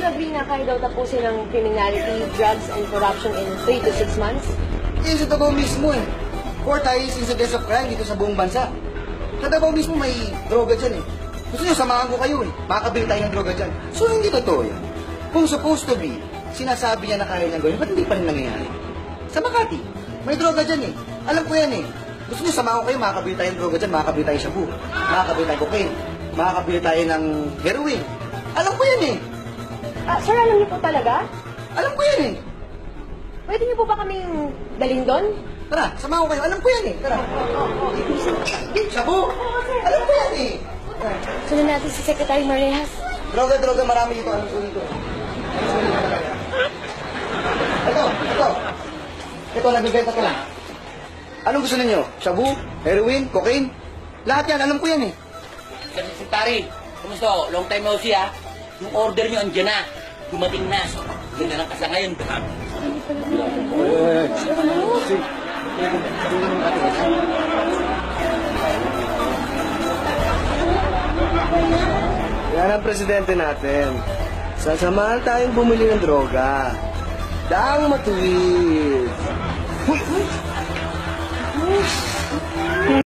Sabrina, kaya daw tapusin ng criminality, drugs, and corruption in 3 to 6 months? Yan sa Davao mismo eh. 4 times incidents of crime dito sa buong bansa. Sa Davao mismo may droga dyan eh. Gusto nyo, samahan ko kayo eh. Makakabili tayo ng droga dyan. So hindi totoo yan. Kung supposed to be, sinasabi niya na kaya niyang gawin, ba't hindi pa rin nangyayari? Sa Makati, may droga dyan eh. Alam ko yan eh. Gusto nyo, samahan ko kayo, makakabili tayo ng droga dyan, makakabili tayo shabu, makakabili tayo cocaine, makakabili tayo ng heroin. Alam ko yan eh. Sir, alam niyo po talaga? Alam ko yan eh. Pwede niyo po ba kaming dalhin doon? Tara, samahan ko kayo. Alam ko yan eh. Tara. Shabu! Alam ko yan eh. Sunod natin si Secretary Marehas. Droga, marami dito. Alam ko dito. Ito. Ito, nagbibenta ko lang. Anong gusto ninyo? Shabu? Heroin? Cocaine? Lahat yan, alam ko yan eh. Secretary, kumusta ho? Long time no see ha? Yung order nyo andyan na. Dumating na. Yun na lang kasi ngayon. Yan ang presidente natin. Sasamahan tayong bumili ng droga. Daang matuwid.